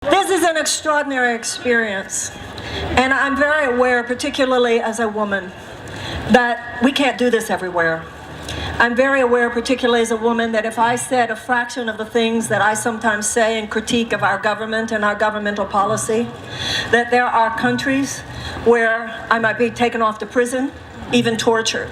This is an extraordinary experience, and I'm very aware, particularly as a woman, that we can't do this everywhere. I'm very aware, particularly as a woman, that if I said a fraction of the things that I sometimes say in critique of our government and our governmental policy, that there are countries where I might be taken off to prison, even tortured.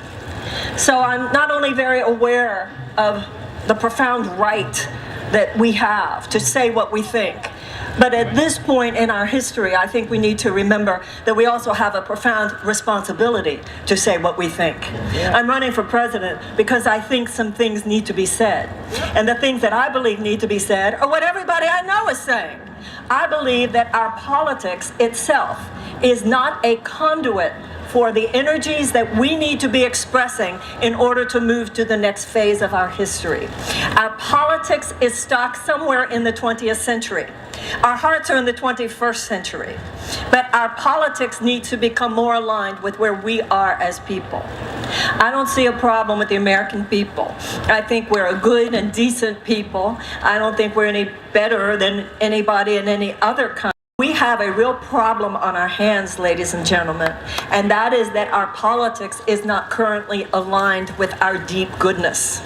So I'm not only very aware of the profound right that we have to say what we think, but at this point in our history, I think we need to remember that we also have a profound responsibility to say what we think. Yeah. I'm running for president because I think some things need to be said. And the things that I believe need to be said are what everybody I know is saying. I believe that our politics itself is not a conduit for the energies that we need to be expressing in order to move to the next phase of our history. Our politics is stuck somewhere in the 20th century. Our hearts are in the 21st century. But our politics need to become more aligned with where we are as people. I don't see a problem with the American people. I think we're a good and decent people. I don't think we're any better than anybody in any other country. We have a real problem on our hands, ladies and gentlemen, and that is that our politics is not currently aligned with our deep goodness.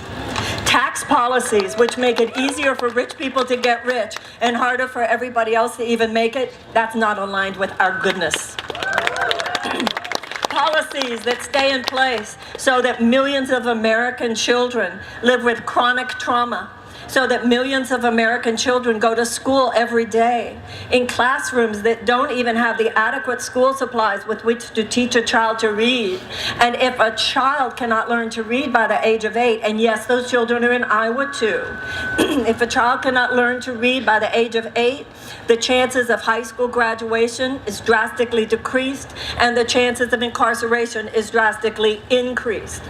Tax policies which make it easier for rich people to get rich and harder for everybody else to even make it, that's not aligned with our goodness. Policies that stay in place so that millions of American children live with chronic trauma, so that millions of American children go to school every day in classrooms that don't even have the adequate school supplies with which to teach a child to read. And if a child cannot learn to read by the age of 8, and yes, those children are in Iowa too, if a child cannot learn to read by the age of 8, the chances of high school graduation is drastically decreased, and the chances of incarceration is drastically increased.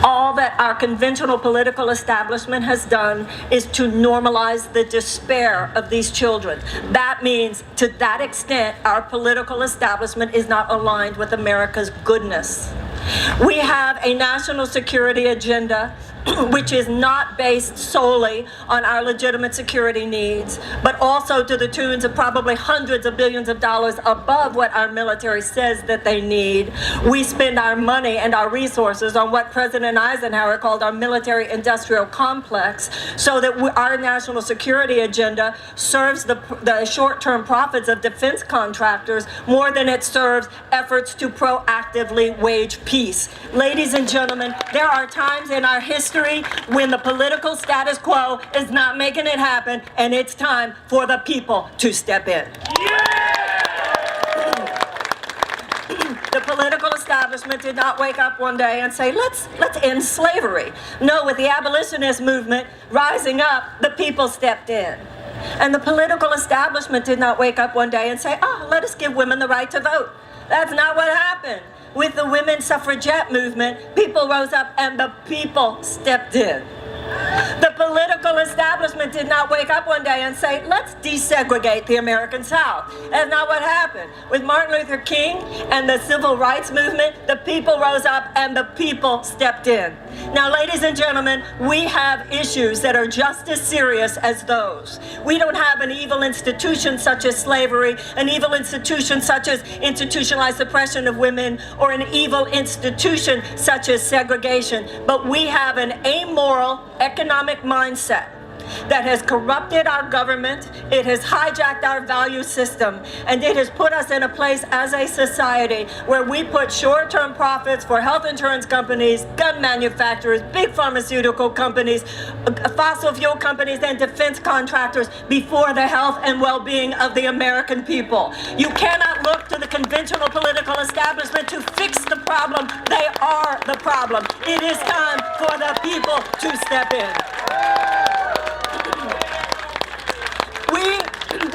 All that our conventional political establishment has done is to normalize the despair of these children. That means, to that extent, our political establishment is not aligned with America's goodness. We have a national security agenda which is not based solely on our legitimate security needs, but also to the tunes of probably hundreds of billions of dollars above what our military says that they need. We spend our money and our resources on what President Eisenhower called our military-industrial complex, so that our national security agenda serves the short-term profits of defense contractors more than it serves efforts to proactively wage peace. Ladies and gentlemen, there are times in our history when the political status quo is not making it happen, and it's time for the people to step in. The political establishment did not wake up one day and say, let's end slavery. No, with the abolitionist movement rising up, the people stepped in. And the political establishment did not wake up one day and say, let us give women the right to vote. That's not what happened. With the women's suffragette movement, people rose up and the people stepped in. The political establishment did not wake up one day and say, let's desegregate the American South. That's not what happened. With Martin Luther King and the civil rights movement, the people rose up and the people stepped in. Now, ladies and gentlemen, we have issues that are just as serious as those. We don't have an evil institution such as slavery, an evil institution such as institutionalized suppression of women, or an evil institution such as segregation, but we have an amoral economic mindset that has corrupted our government, it has hijacked our value system, and it has put us in a place as a society where we put short-term profits for health insurance companies, gun manufacturers, big pharmaceutical companies, fossil fuel companies, and defense contractors before the health and well-being of the American people. You cannot look to the conventional political establishment to fix the problem. They are the problem. It is time for the people to step in.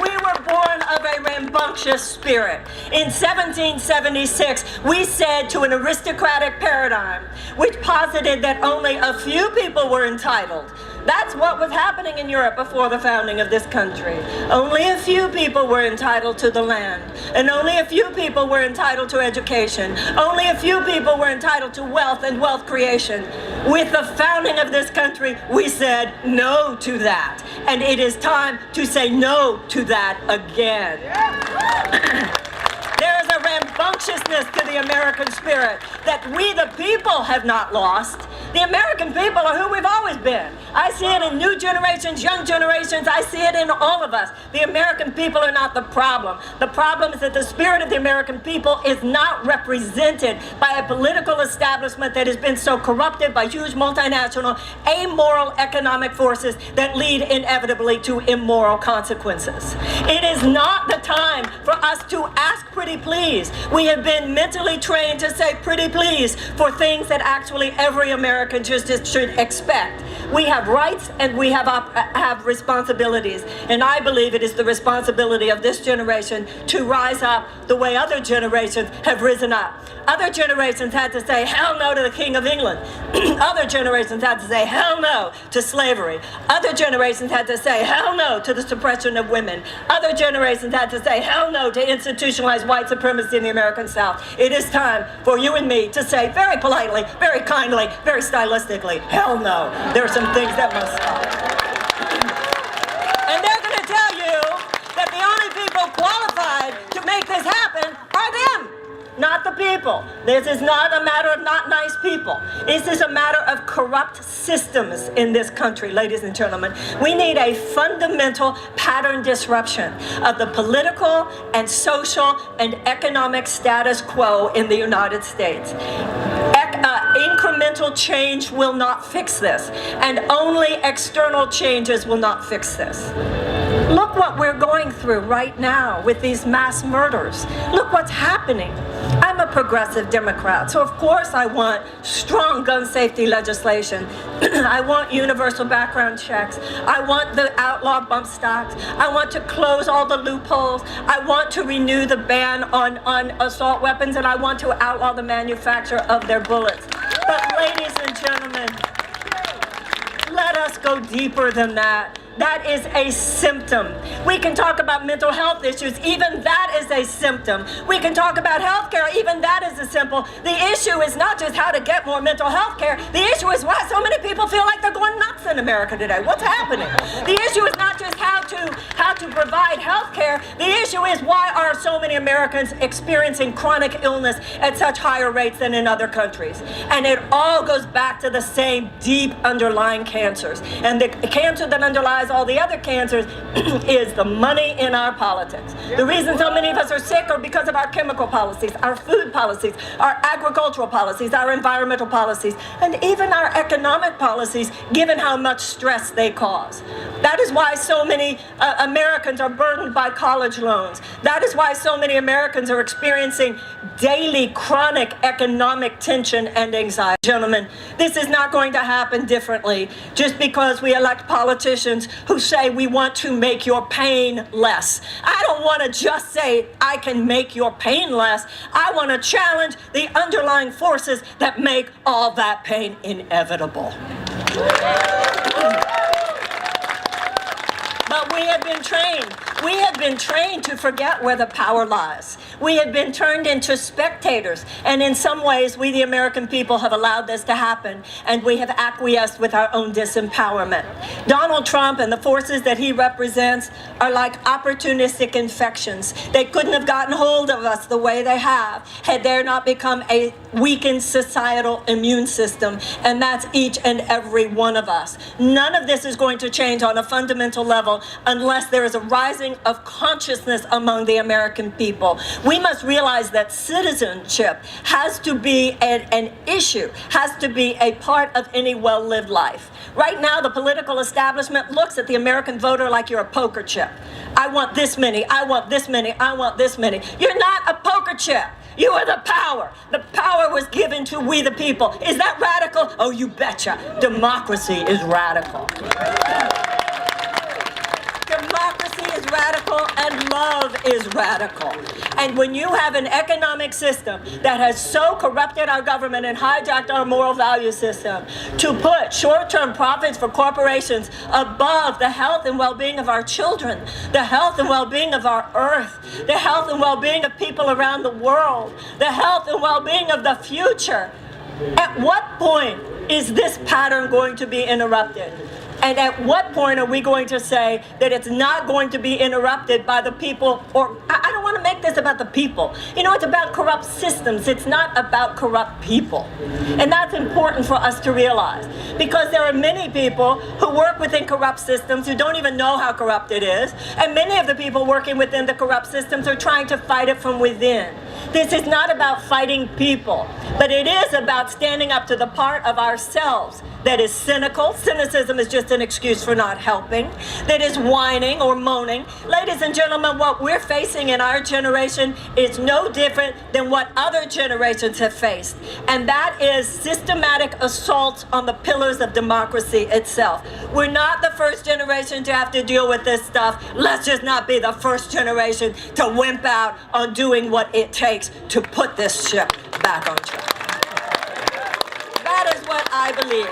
We were born of a rambunctious spirit. In 1776, we said to an aristocratic paradigm, which posited that only a few people were entitled, That's what was happening in Europe before the founding of this country. Only a few people were entitled to the land, and only a few people were entitled to education. Only a few people were entitled to wealth and wealth creation. With the founding of this country, we said no to that, and it is time to say no to that again. There is a rambunctiousness to the American spirit that we the people have not lost. The American people are who we've always been. I see it in new generations, young generations. I see it in all of us. The American people are not the problem. The problem is that the spirit of the American people is not represented by a political establishment that has been so corrupted by huge multinational, amoral economic forces that lead inevitably to immoral consequences. It is not the time for us to ask pretty please. We have been mentally trained to say pretty please for things that actually every American just should expect. We have rights and we have responsibilities, and I believe it is the responsibility of this generation to rise up the way other generations have risen up. Other generations had to say hell no to the King of England. Other generations had to say hell no to slavery. Other generations had to say hell no to the suppression of women. Other generations had to say hell no to institutionalized white supremacy in the American South. It is time for you and me to say very politely, very kindly, very stylistically, hell no. There are some things that must stop. And they're going to tell you that the only people qualified to make this happen are them, not the people. This is not a matter of not nice people. This is a matter of corrupt systems in this country, ladies and gentlemen. We need a fundamental pattern disruption of the political and social and economic status quo in the United States. Incremental change will not fix this, and only external changes will not fix this. Look what we're going through right now with these mass murders. Look what's happening. I'm a progressive Democrat, so of course I want strong gun safety legislation. I want universal background checks. I want the outlaw bump stocks. I want to close all the loopholes. I want to renew the ban on assault weapons, and I want to outlaw the manufacture of their bullets. But ladies and gentlemen, let us go deeper than that. That is a symptom. We can talk about mental health issues. Even that is a symptom. We can talk about health care. Even that is a symptom. The issue is not just how to get more mental health care. The issue is why so many people feel like they're going nuts in America today. What's happening? The issue is not just how to provide health care. The issue is why are so many Americans experiencing chronic illness at such higher rates than in other countries. And it all goes back to the same deep underlying cancers. And the cancer that underlies all the other cancers is the money in our politics. The reason so many of us are sick are because of our chemical policies, our food policies, our agricultural policies, our environmental policies, and even our economic policies, given how much stress they cause. That is why so many Americans are burdened by college loans. That is why so many Americans are experiencing daily chronic economic tension and anxiety. Gentlemen, this is not going to happen differently just because we elect politicians who say we want to make your pain less. I don't want to just say I can make your pain less. I want to challenge the underlying forces that make all that pain inevitable. But we have been trained. We have been trained to forget where the power lies. We have been turned into spectators. And in some ways, we, the American people, have allowed this to happen. And we have acquiesced with our own disempowerment. Donald Trump and the forces that he represents are like opportunistic infections. They couldn't have gotten hold of us the way they have had there not become a weakened societal immune system. And that's each and every one of us. None of this is going to change on a fundamental level unless there is a rising of consciousness among the American people. We must realize that citizenship has to be an issue, has to be a part of any well-lived life. Right now, the political establishment looks at the American voter like you're a poker chip. I want this many, I want this many, I want this many. You're not a poker chip. You are the power. The power was given to we the people. Is that radical? Oh, you betcha. Democracy is radical. Democracy is radical, and love love is radical. And when you have an economic system that has so corrupted our government and hijacked our moral value system to put short-term profits for corporations above the health and well-being of our children, the health and well-being of our earth, the health and well-being of people around the world, the health and well-being of the future, at what point is this pattern going to be interrupted? And at what point are we going to say that it's not going to be interrupted by the people? Or I don't want to make this about the people. You know, it's about corrupt systems. It's not about corrupt people. And that's important for us to realize, because there are many people who work within corrupt systems who don't even know how corrupt it is. And many of the people working within the corrupt systems are trying to fight it from within. This is not about fighting people, but it is about standing up to the part of ourselves that is cynical. Cynicism is just an excuse for not helping. That is whining or moaning. Ladies and gentlemen, what we're facing in our generation is no different than what other generations have faced. And that is systematic assaults on the pillars of democracy itself. We're not the first generation to have to deal with this stuff. Let's just not be the first generation to wimp out on doing what it takes to put this ship back on track. That is what I believe.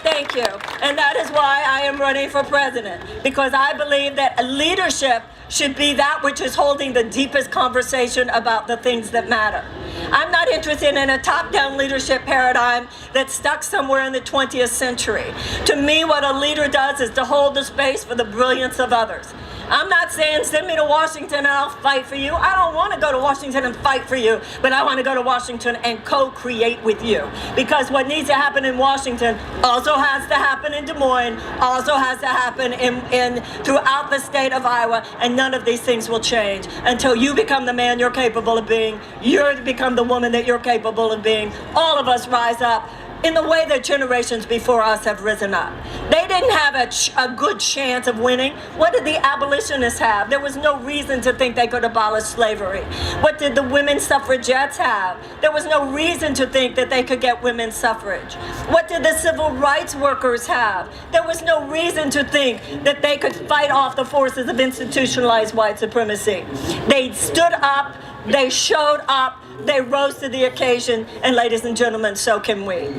Thank you. And that is why I am running for president, because I believe that leadership should be that which is holding the deepest conversation about the things that matter. I'm not interested in a top-down leadership paradigm that's stuck somewhere in the 20th century. To me, what a leader does is to hold the space for the brilliance of others. I'm not saying send me to Washington and I'll fight for you. I don't want to go to Washington and fight for you, but I want to go to Washington and co-create with you. Because what needs to happen in Washington also has to happen in Des Moines, also has to happen in throughout the state of Iowa, and none of these things will change until you become the man you're capable of being, you become the woman that you're capable of being. All of us rise up in the way that generations before us have risen up. They didn't have a good chance of winning. What did the abolitionists have? There was no reason to think they could abolish slavery. What did the women suffragettes have? There was no reason to think that they could get women's suffrage. What did the civil rights workers have? There was no reason to think that they could fight off the forces of institutionalized white supremacy. They stood up, they showed up, they rose to the occasion, and ladies and gentlemen, so can we.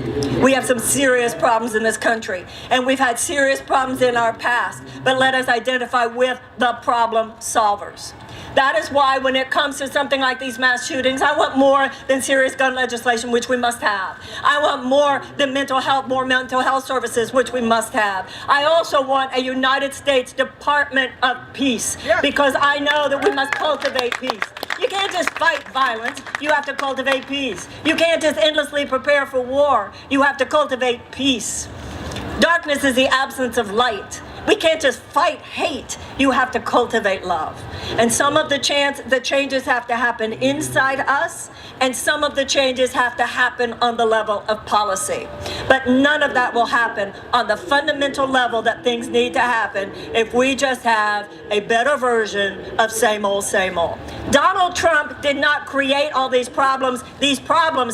We have some serious problems in this country, and we've had serious problems in our past, but let us identify with the problem solvers. That is why when it comes to something like these mass shootings, I want more than serious gun legislation, which we must have. I want more than more mental health services, which we must have. I also want a United States Department of Peace, because I know that we must cultivate peace. You can't just fight violence, you have to cultivate peace. You can't just endlessly prepare for war, you have to cultivate peace. Darkness is the absence of light. We can't just fight hate, you have to cultivate love. And some of the changes have to happen inside us, and some of the changes have to happen on the level of policy. But none of that will happen on the fundamental level that things need to happen if we just have a better version of same old, same old. Donald Trump did not create all these problems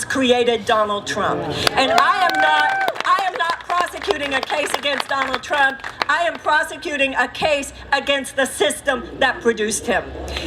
created Donald Trump. And I am not prosecuting a case against Donald Trump. I am prosecuting a case against the system that produced him.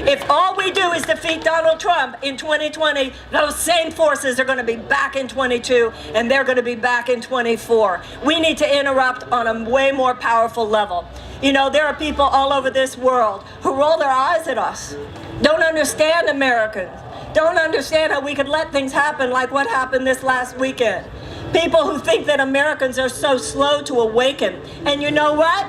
If all we do is defeat Donald Trump in 2020, those same forces are going to be back in 22, and they're going to be back in 24. We need to interrupt on a way more powerful level. You know, there are people all over this world who roll their eyes at us, don't understand Americans, don't understand how we could let things happen like what happened this last weekend. People who think that Americans are so slow to awaken. And you know what?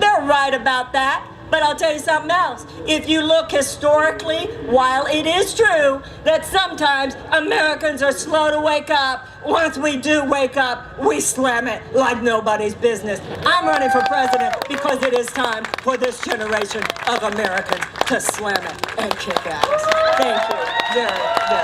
They're right about that. But I'll tell you something else. If you look historically, while it is true that sometimes Americans are slow to wake up, once we do wake up, we slam it like nobody's business. I'm running for president because it is time for this generation of Americans to slam it and kick ass. Thank you very, very